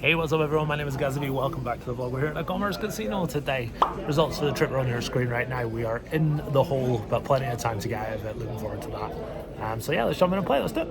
Hey, what's up everyone, my name is Gazabi, welcome back to the vlog. We're here at a Commerce Casino today. Results for the trip are on your screen right now. We are in the hole, but plenty of time to get out of it, looking forward to that. So yeah, let's jump in and play, let's do it.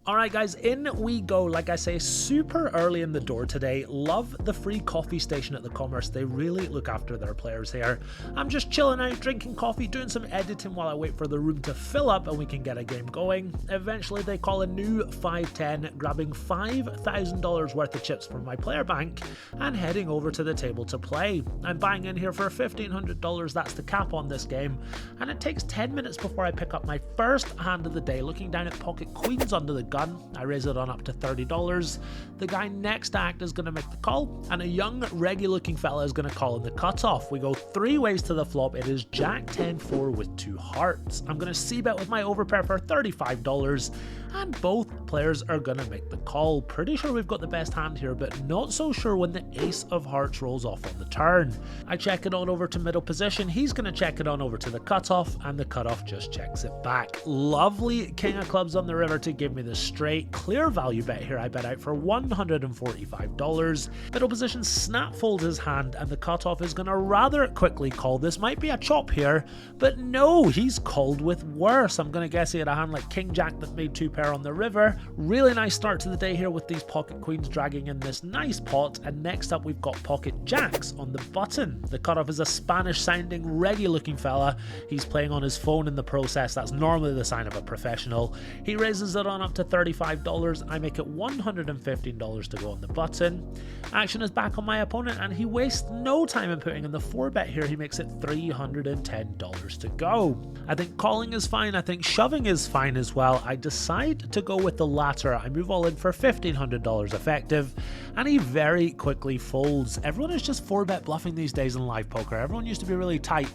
Alright guys, in we go. Like I say, super early in the door today. Love the free coffee station at the Commerce. They really look after their players here. I'm just chilling out, drinking coffee, doing some editing while I wait for the room to fill up and we can get a game going. Eventually they call a new 510, grabbing $5,000 worth of chips from my player bank and heading over to the table to play. I'm buying in here for $1,500, that's the cap on this game, and it takes 10 minutes before I pick up my first hand of the day. Looking down at pocket queens under the gun, I raise it on up to $30. The guy next to act is going to make the call, and a young reggae looking fella is going to call in the cutoff. We go three ways to the flop. It is Jack 10-4 with two hearts. I'm going to c-bet with my overpair for $35, and both players are going to make the call. Pretty sure we've got the best hand here, but not so sure when the ace of hearts rolls off on the turn. I check it on over to middle position. He's going to check it on over to the cutoff, and the cutoff just checks it back. Lovely king of clubs on the river to give me the straight clear value bet here. I bet out for $145. Middle position snap folds his hand, and the cutoff is going to rather quickly call. This might be a chop here, but no, he's called with worse. I'm going to guess he had a hand like king jack that made two pair on the river. Really nice start to the day here with these pocket queens dragging in this nice pot, and next up we've got pocket jacks on the button. The cutoff is a Spanish sounding reggae looking fella. He's playing on his phone in the process. That's normally the sign of a professional. He raises it on up to $35. I make it $115 to go on the button. Action is back on my opponent, and he wastes no time in putting in the 4-bet here. He makes it $310 to go. I think calling is fine. I think shoving is fine as well. I decide to go with the latter. I move all in for $1,500 effective, and he very quickly folds. Everyone is just 4-bet bluffing these days in live poker. Everyone used to be really tight,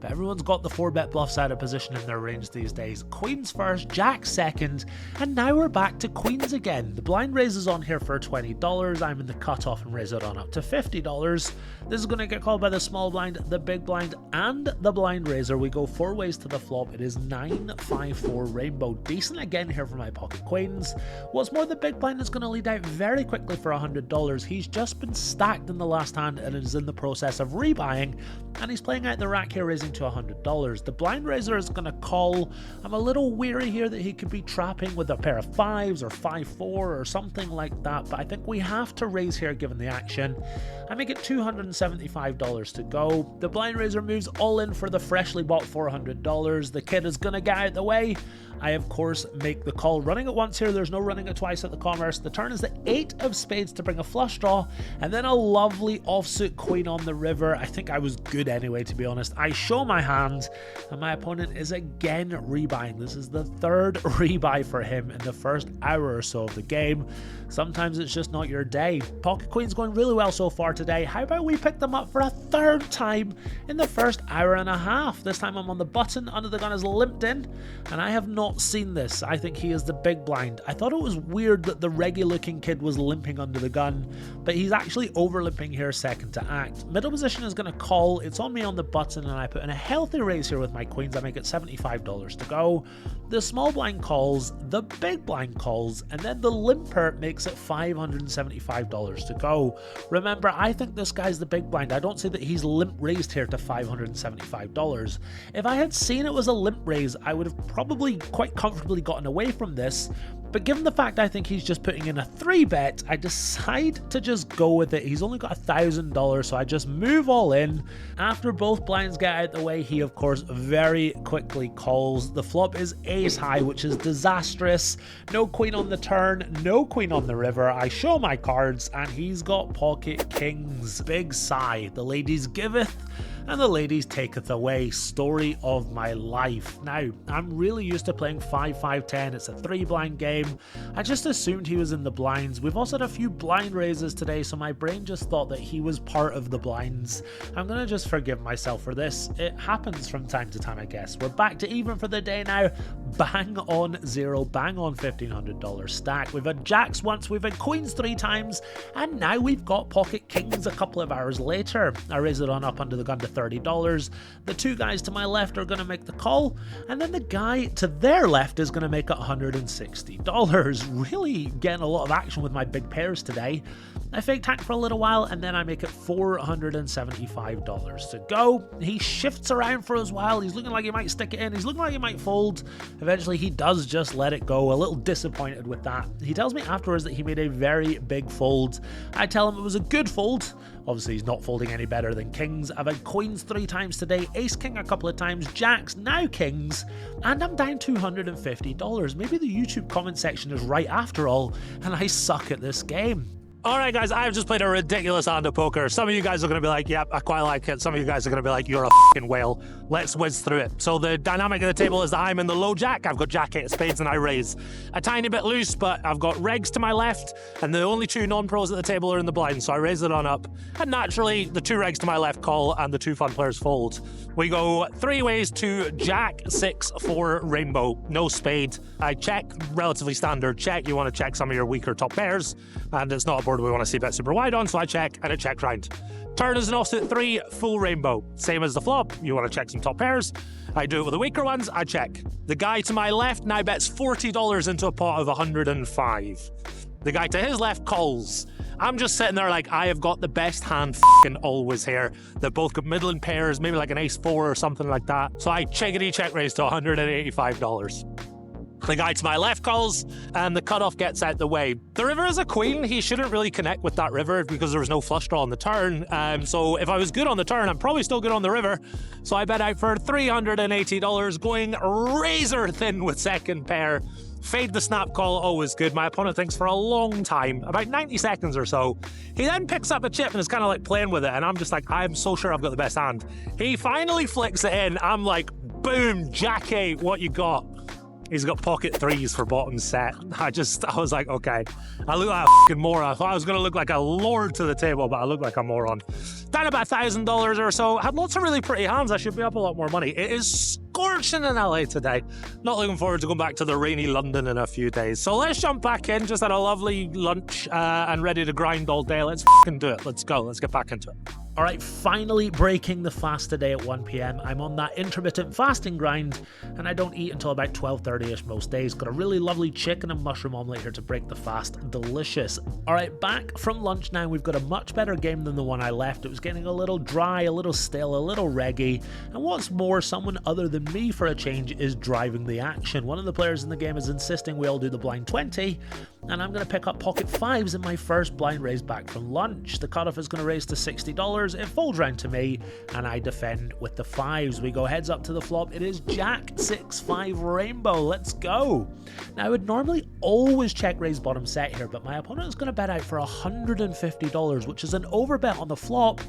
but everyone's got the 4-bet bluffs out of position in their range these days. Queens first, jack second, and now we're back to queens again. The blind raises on here for $20. I'm in the cutoff and raise it on up to $50. This is going to get called by the small blind, the big blind, and the blind raiser. We go four ways to the flop. It is 9-5-4 rainbow. Decent again here for my pocket queens. What's more, the big blind is going to lead out very quickly for $100. He's just been stacked in the last hand and is in the process of rebuying, and he's playing out the rack here, raising to $100. The blind raiser is going to call. I'm a little weary here that he could be trapping with a pair of fives or 5-4 or something like that, but I think we have to raise here given the action. I make it $275 to go. The blind raiser moves all in for the freshly bought $400. The kid is gonna get out the way. I of course make the call, running it once here. There's no running it twice at the Commerce. The turn is the 8 of spades to bring a flush draw, and then a lovely offsuit queen on the river. I think I was good anyway, to be honest. I show my hand, and my opponent is again rebuying. This is the third rebuy for him in the first hour or so of the game. Sometimes it's just not your day. Pocket queen's going really well so far today. How about we pick them up for a third time in the first hour and a half? This time I'm on the button, under the gun is limped in, and I have not seen this. I think he is the big blind. I thought it was weird that the regular looking kid was limping under the gun, but he's actually over limping here second to act. Middle position is going to call. It's on me on the button, and I put in a healthy raise here with my queens. I make it $75 to go. The small blind calls, the big blind calls, and then the limper makes it $575 to go. Remember, I think this guy's the big blind. I don't say that he's limp raised here to $575. If I had seen it was a limp raise, I would have probably quite comfortably gotten away from this, but given the fact I think he's just putting in a 3-bet, I decide to just go with it. He's only got $1,000, so I just move all in. After both blinds get out the way, he of course very quickly calls. The flop is ace high, which is disastrous. No queen on the turn, no queen on the river. I show my cards, and he's got pocket kings. Big sigh. The ladies giveth, and the ladies taketh away. Story of my life. Now, I'm really used to playing 5-5-10. It's a 3-blind game. I just assumed he was in the blinds. We've also had a few blind raises today, so my brain just thought that he was part of the blinds. I'm gonna just forgive myself for this. It happens from time to time, I guess. We're back to even for the day now. Bang on zero, bang on $1,500 stack. We've had jacks once, we've had queens 3 times, and now we've got pocket kings a couple of hours later. I raise it on up under the gun to $30. The two guys to my left are going to make the call, and then the guy to their left is going to make $160. Really getting a lot of action with my big pairs today. I fake tank for a little while, and then I make it $475 to go. He shifts around for a while. He's looking like he might stick it in. He's looking like he might fold. Eventually, he does just let it go. A little disappointed with that. He tells me afterwards that he made a very big fold. I tell him it was a good fold. Obviously, he's not folding any better than kings. I've had queens 3 times today, ace king a couple of times, jacks, now kings, and I'm down $250. Maybe the YouTube comment section is right after all, and I suck at this game. Alright guys, I've just played a ridiculous hand of poker. Some of you guys are going to be like, yep, I quite like it. Some of you guys are going to be like, you're a fucking whale. Let's whiz through it. So the dynamic of the table is that I'm in the low jack. I've got jack 8 of spades and I raise. A tiny bit loose, but I've got regs to my left, and the only 2 non-pros at the table are in the blind, so I raise it on up. And naturally, the 2 regs to my left call and the 2 fun players fold. We go 3 ways to jack 6 4 rainbow. No spade. I check, relatively standard check. You want to check some of your weaker top pairs, and it's not a board we want to see bet super wide on, so I check, and it checks round. Turn is an offsuit 3, full rainbow. Same as the flop, you want to check some top pairs. I do it with the weaker ones, I check. The guy to my left now bets $40 into a pot of 105. The guy to his left calls. I'm just sitting there like, I have got the best hand f***ing always here. They've both got middling pairs, maybe like an ace 4 or something like that. So I checkity check raise to $185. The guy to my left calls, and the cutoff gets out the way. The river is a queen. He shouldn't really connect with that river because there was no flush draw on the turn. So if I was good on the turn, I'm probably still good on the river. So I bet out for $380, going razor thin with second pair. Fade the snap call, always good. My opponent thinks for a long time, about 90 seconds or so. He then picks up a chip and is kind of like playing with it, and I'm just like, I'm so sure I've got the best hand. He finally flicks it in. I'm like, boom, jack 8, what you got? He's got pocket 3s for bottom set. I was like, okay. I look like a fucking moron. I thought I was going to look like a lord to the table, but I look like a moron. Down about $1,000 or so. Had lots of really pretty hands. I should be up a lot more money. It is scorching in LA today. Not looking forward to going back to the rainy London in a few days. So let's jump back in. Just had a lovely lunch and ready to grind all day. Let's fucking do it. Let's go. Let's get back into it. Alright, finally breaking the fast today at 1 PM. I'm on that intermittent fasting grind, and I don't eat until about 12:30ish most days. Got a really lovely chicken and mushroom omelette here to break the fast. Delicious. Alright, back from lunch now. We've got a much better game than the one I left. It was getting a little dry, a little stale, a little reggy, and what's more, someone other than me for a change is driving the action. One of the players in the game is insisting we all do the blind 20, and I'm going to pick up pocket 5s in my first blind raise back from lunch. The cutoff is going to raise to $60. It folds round to me, and I defend with the 5s. We go heads up to the flop. It is jack 6 5 rainbow. Let's go. Now I would normally always check raise bottom set here, but my opponent is going to bet out for $150, which is an overbet on the flop,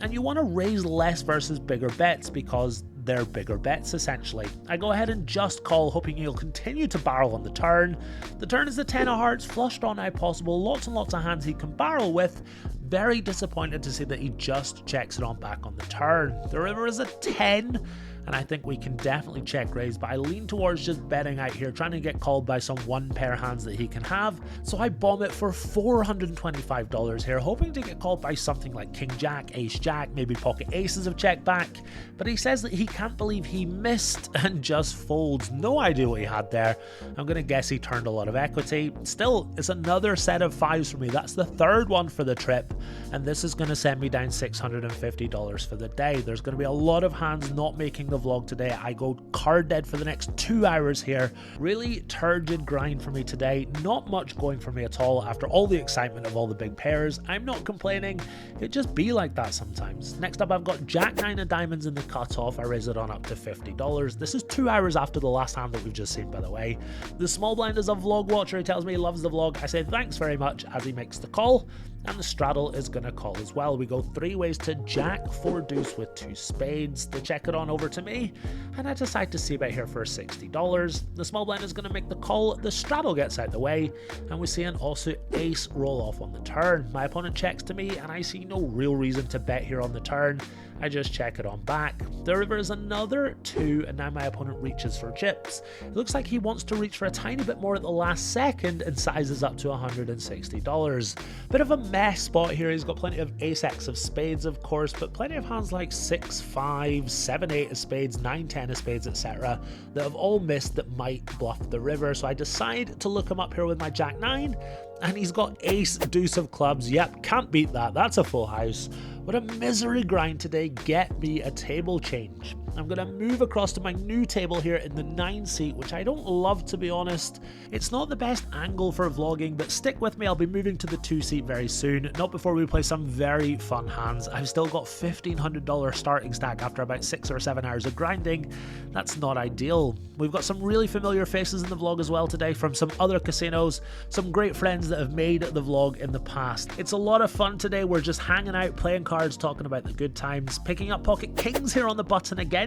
and you want to raise less versus bigger bets because they're bigger bets essentially. I go ahead and just call, hoping he'll continue to barrel on the turn. The turn is the 10 of hearts, flush draw now possible, lots and lots of hands he can barrel with. Very disappointed to see that he just checks it on back on the turn. The river is a 10, and I think we can definitely check raise, but I lean towards just betting out here, trying to get called by some 1 pair hands that he can have. So I bomb it for $425 here, hoping to get called by something like king jack, ace jack, maybe pocket aces of check back. But he says that he can't believe he missed and just folds. No idea what he had there. I'm going to guess he turned a lot of equity. Still, it's another set of 5s for me. That's the 3rd one for the trip, and this is going to send me down $650 for the day. There's going to be a lot of hands not making the vlog today. I go card dead for the next 2 hours here. Really turgid grind for me today. Not much going for me at all after all the excitement of all the big pairs. I'm not complaining. It just be like that sometimes. Next up, I've got jack 9 of diamonds in the cutoff. I raise it on up to $50. This is 2 hours after the last hand that we've just seen, by the way. The small blind is a vlog watcher. He tells me he loves the vlog. I say thanks very much as he makes the call, and the straddle is going to call as well. We go 3 ways to jack 4 deuce with 2 spades. They check it on over to me, and I decide to see bet here for $60. The small blind is going to make the call. The straddle gets out the way, and we see an also ace roll off on the turn. My opponent checks to me, and I see no real reason to bet here on the turn. I just check it on back. The river is another 2, and now my opponent reaches for chips. It looks like he wants to reach for a tiny bit more at the last second and sizes up to $160. Bit of a meh spot here. He's got plenty of ace-x of spades, of course, but plenty of hands like 6-5, 7-8 of spades, 9-10 of spades, etc. that have all missed that might bluff the river. So I decide to look him up here with my jack-9, and he's got ace-deuce of clubs. Yep, can't beat that. That's a full house. What a misery grind today. Get me a table change. I'm going to move across to my new table here in the 9 seat, which I don't love, to be honest. It's not the best angle for vlogging, but stick with me. I'll be moving to the 2 seat very soon, not before we play some very fun hands. I've still got $1,500 starting stack after about 6 or 7 hours of grinding. That's not ideal. We've got some really familiar faces in the vlog as well today from some other casinos, some great friends that have made the vlog in the past. It's a lot of fun today. We're just hanging out, playing cards, talking about the good times, picking up pocket kings here on the button again.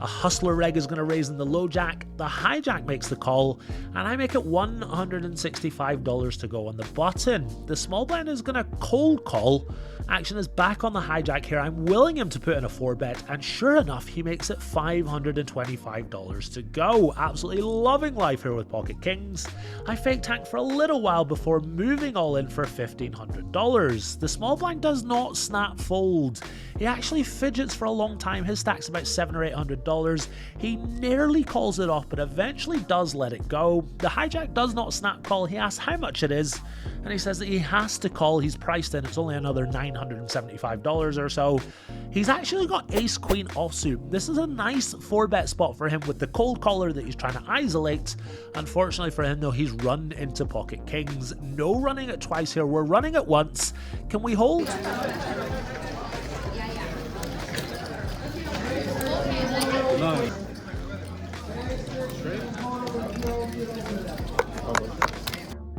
A hustler reg is going to raise in the low jack, the hijack makes the call, and I make it $165 to go on the button. The small blind is going to cold call. Action is back on the hijack here. I'm willing him to put in a 4-bet, and sure enough, he makes it $525 to go. Absolutely loving life here with pocket kings. I fake tank for a little while before moving all in for $1,500. The small blind does not snap fold. He actually fidgets for a long time. His stack's about $700 or $800. He nearly calls it off, but eventually does let it go. The hijack does not snap call. He asks how much it is, and he says that he has to call. He's priced in. It's only another $975 or so. He's actually got ace queen offsuit. This is a nice 4-bet spot for him with the cold caller that he's trying to isolate. Unfortunately for him though, he's run into pocket kings. No running it twice here. We're running it once. Can we hold? No.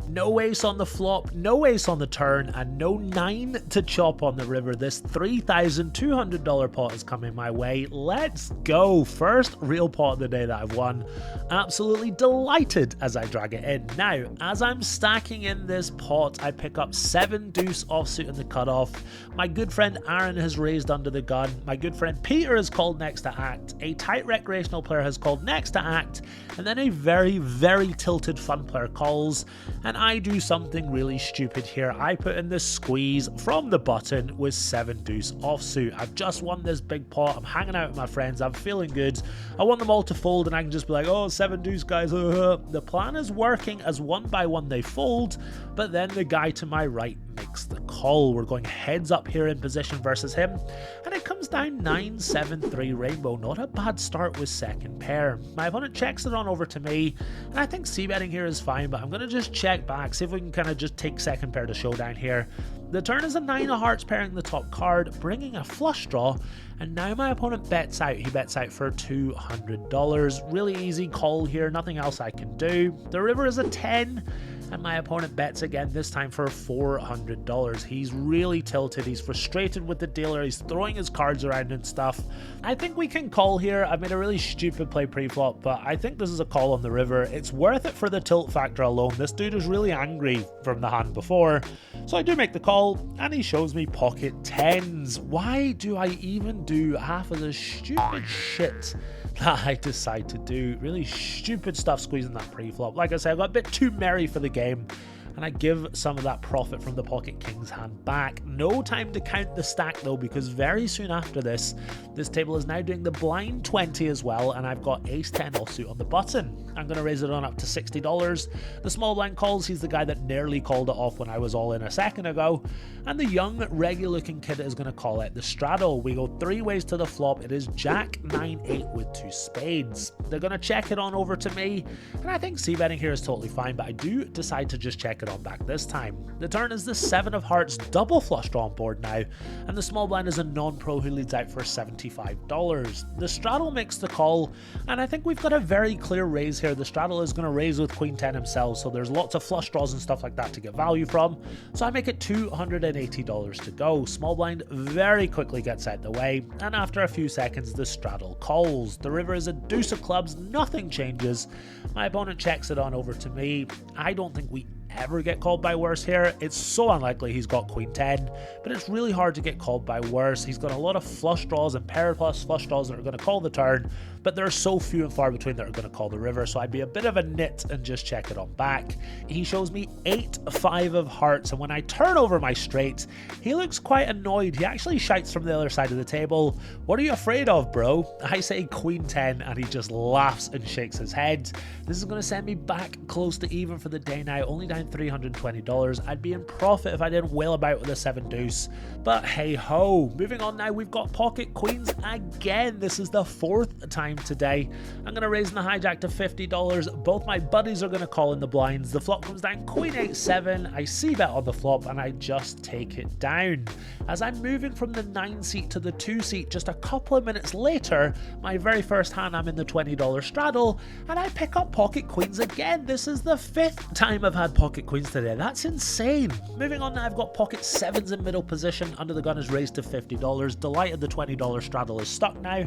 No ace on the flop, no ace on the turn, and no 9 to chop on the river. This $3,200 pot is coming my way. Let's go. First real pot of the day that I've won. Absolutely delighted as I drag it in. Now, as I'm stacking in this pot, I pick up 7 deuce offsuit in the cutoff. My good friend Aaron has raised under the gun. My good friend Peter has called next to act. A tight recreational player has called next to act. And then a very, very tilted fun player calls. And I do something really stupid here. I put in this squeeze from the button with 7 deuce offsuit. I've just won this big pot. I'm hanging out with my friends. I'm feeling good. I want them all to fold and I can just be like, oh, 7 deuce guys. The plan is working as one by one they fold, but then the guy to my right makes the call. We're going heads up here in position versus him, and it comes down 9-7-3 rainbow. Not a bad start with second pair. My opponent checks it on over to me, and I think c-betting here is fine, but I'm going to just check back, see if we can kind of just take second pair to showdown here. The turn is a 9 of hearts pairing the top card, bringing a flush draw, and now my opponent bets out. He bets out for $200. Really easy call here, nothing else I can do. The river is a 10, and my opponent bets again, this time for $400. He's really tilted. He's frustrated with the dealer. He's throwing his cards around and stuff. I think we can call here. I've made a really stupid play pre-flop, but I think this is a call on the river. It's worth it for the tilt factor alone. This dude is really angry from the hand before. So I do make the call, and he shows me pocket 10s. Why do I even do half of the stupid shit that I decide to do? Really stupid stuff squeezing that pre-flop. Like I said, I got a bit too merry for the game, and I give some of that profit from the pocket king's hand back. No time to count the stack though, because very soon after this table is now doing the blind 20 as well, and I've got ace 10 offsuit on the button. I'm going to raise it on up to $60. The small blind calls. He's the guy that nearly called it off when I was all in a second ago. And the young, regular looking kid is going to call it the straddle. We go 3 ways to the flop. It is jack 9-8 with 2 spades. They're going to check it on over to me, and I think c-betting here is totally fine, but I do decide to just check it on back this time. The turn is the 7 of hearts double flush draw on board now, and the small blind is a non-pro who leads out for $75. The straddle makes the call, and I think we've got a very clear raise here. The straddle is going to raise with queen 10 himself, so there's lots of flush draws and stuff like that to get value from. So I make it $280 to go. Small blind very quickly gets out the way, and after a few seconds the straddle calls. The river is a deuce of clubs, nothing changes. My opponent checks it on over to me. I don't think we ever get called by worse here. It's so unlikely he's got queen 10, but it's really hard to get called by worse. He's got a lot of flush draws and pair plus flush draws that are going to call the turn, but there are so few and far between that are going to call the river, so I'd be a bit of a nit and just check it on back. He shows me 8-5 of hearts, and when I turn over my straight, he looks quite annoyed. He actually shouts from the other side of the table, "What are you afraid of, bro?" I say queen 10, and he just laughs and shakes his head. This is going to send me back close to even for the day now, only down $320. I'd be in profit if I didn't wail about with a 7 deuce, but hey ho. Moving on now, we've got pocket queens again. This is the 4th time today. I'm going to raise the hijack to $50. Both my buddies are going to call in the blinds. The flop comes down queen 8-7. I see bet on the flop and I just take it down. As I'm moving from the 9 seat to the 2 seat just a couple of minutes later, my very first hand I'm in the $20 straddle and I pick up pocket queens again. This is the 5th time I've had pocket queens today. That's insane. Moving on now, I've got pocket 7s in middle position. Under the gun is raised to $50. Delighted the $20 straddle is stuck now.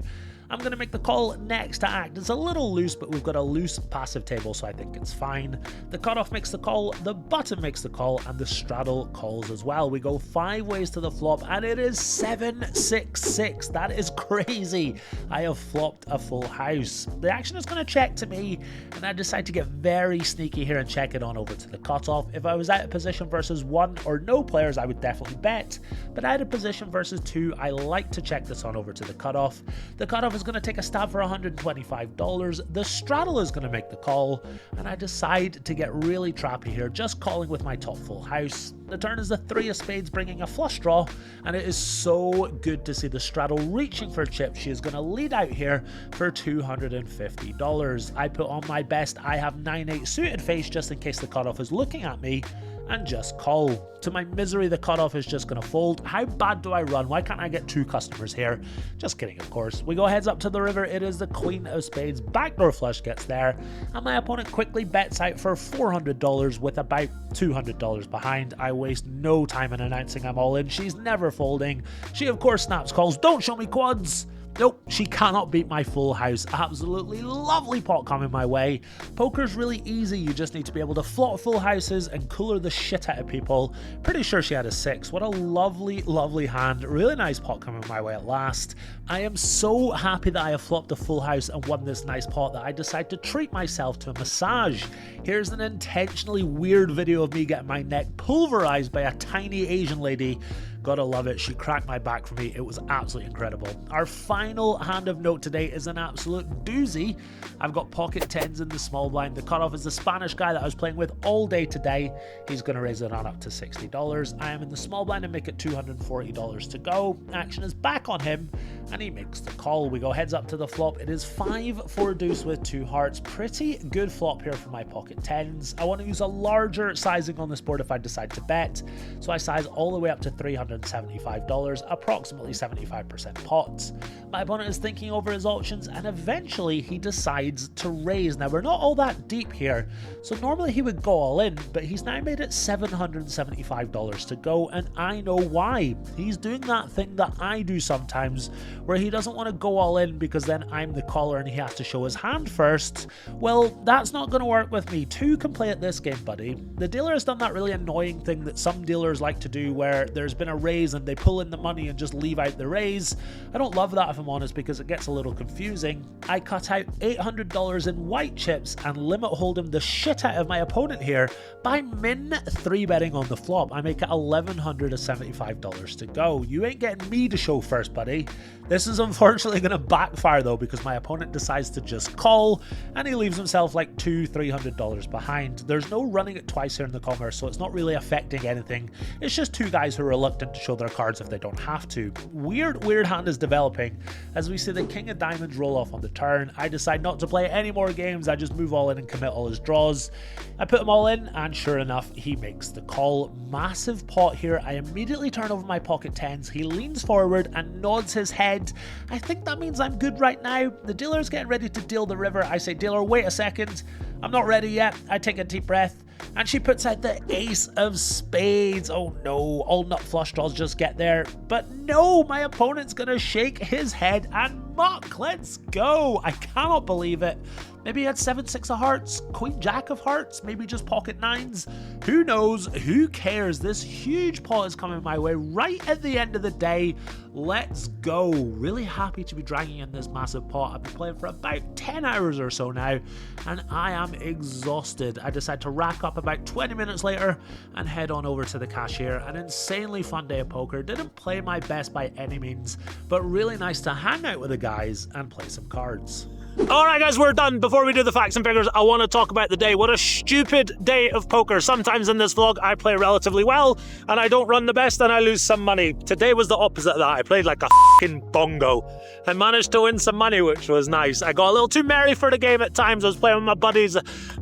I'm going to make the call next to act. It's a little loose, but we've got a loose passive table, so I think it's fine. The cutoff makes the call, the button makes the call, and the straddle calls as well. We go 5 ways to the flop, and it is 7-6-6. That is crazy. I have flopped a full house. The action is going to check to me, and I decide to get very sneaky here and check it on over to the cutoff. If I was out of position versus 1 or no players, I would definitely bet, but out of position versus 2, I like to check this on over to the cutoff. The cutoff is going to take a stab for $125. The straddle is going to make the call, and I decide to get really trappy here, just calling with my top full house. The turn is the 3 of spades bringing a flush draw, and it is so good to see the straddle reaching for a chip. She is going to lead out here for $250. I put on my best I have 9-8 suited face just in case the cutoff is looking at me, and just call. To my misery, the cutoff is just going to fold. How bad do I run? Why can't I get 2 customers here? Just kidding, of course. We go heads up to the river. It is the queen of spades. Backdoor flush gets there, and my opponent quickly bets out for $400 with about $200 behind. I waste no time in announcing I'm all in. She's never folding. She, of course, snaps calls. Don't show me quads. Nope, she cannot beat my full house. Absolutely lovely pot coming my way. Poker's really easy. You just need to be able to flop full houses and cooler the shit out of people. Pretty sure she had a 6. What a lovely, lovely hand. Really nice pot coming my way at last. I am so happy that I have flopped a full house and won this nice pot that I decide to treat myself to a massage. Here's an intentionally weird video of me getting my neck pulverized by a tiny Asian lady. Gotta love it. She cracked my back for me. It was absolutely incredible. Our final hand of note today is an absolute doozy. I've got pocket 10s in the small blind. The cutoff is the Spanish guy that I was playing with all day today. He's going to raise it on up to $60. I am in the small blind and make it $240 to go. Action is back on him, and he makes the call. We go heads up to the flop. It is 5-4 deuce with 2 hearts. Pretty good flop here for my pocket 10s. I want to use a larger sizing on this board if I decide to bet, so I size all the way up to $375, approximately 75% pots. My opponent is thinking over his options, and eventually he decides to raise. Now, we're not all that deep here, so normally he would go all in, but he's now made it $775 to go, and I know why. He's doing that thing that I do sometimes, where he doesn't want to go all in because then I'm the caller and he has to show his hand first. Well, that's not going to work with me. 2 can play at this game, buddy. The dealer has done that really annoying thing that some dealers like to do, where there's been a raise and they pull in the money and just leave out the raise. I don't love that, if I'm honest, because it gets a little confusing. I cut out $800 in white chips and limit hold him the shit out of my opponent here by min 3-betting on the flop. I make it $1,175 to go. You ain't getting me to show first, buddy. This is unfortunately going to backfire though, because my opponent decides to just call and he leaves himself like $200-300 behind. There's no running it twice here in the commerce, so it's not really affecting anything. It's just 2 guys who are reluctant to show their cards if they don't have to. Weird hand is developing as we see the king of diamonds roll off on the turn. I decide not to play any more games. I just move all in and commit all his draws. I put them all in, and sure enough, he makes the call. Massive pot here. I immediately turn over my pocket 10s. He leans forward and nods his head. I think that means I'm good right now. The dealer is getting ready to deal the river. I say, dealer, wait a second. I'm not ready yet. I take a deep breath, and she puts out the ace of spades. Oh no, all nut flush draws just get there. But no, my opponent's gonna shake his head and muck. Let's go. I cannot believe it. Maybe he had 7-6 of hearts, queen jack of hearts, maybe just pocket nines. Who knows? Who cares? This huge pot is coming my way right at the end of the day. Let's go. Really happy to be dragging in this massive pot. I've been playing for about 10 hours or so now, and I am exhausted. I decide to rack up about 20 minutes later and head on over to the cashier. An insanely fun day of poker. Didn't play my best by any means, but really nice to hang out with the guys and play some cards. Alright guys, we're done. Before we do the facts and figures, I want to talk about the day. What a stupid day of poker. Sometimes in this vlog I play relatively well and I don't run the best and I lose some money. Today was the opposite of that. I played like a fucking bongo. I managed to win some money, which was nice. I got a little too merry for the game at times. I was playing with my buddies,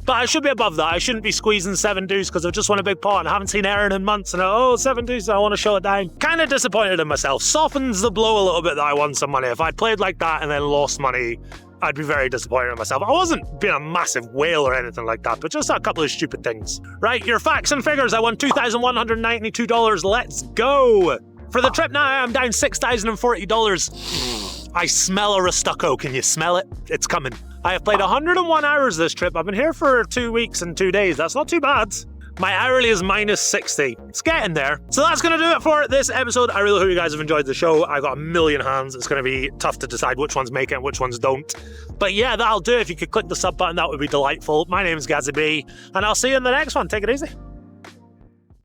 but I should be above that. I shouldn't be squeezing 7 deuce because I've just won a big pot and I haven't seen Aaron in months and 7 deuce, I want to show it down. Kind of disappointed in myself. Softens the blow a little bit that I won some money. If I'd played like that and then lost money, I'd be very disappointed in myself. I wasn't being a massive whale or anything like that, but just a couple of stupid things. Right, your facts and figures. I won $2,192. Let's go. For the trip now, I'm down $6,040. I smell a Restucco. Can you smell it? It's coming. I have played 101 hours this trip. I've been here for 2 weeks and 2 days. That's not too bad. My hourly is -60. It's getting there. So that's going to do it for this episode. I really hope you guys have enjoyed the show. I got a million hands. It's going to be tough to decide which ones make it and which ones don't. But yeah, that'll do. If you could click the sub button, that would be delightful. My name is Gazzy B, and I'll see you in the next one. Take it easy.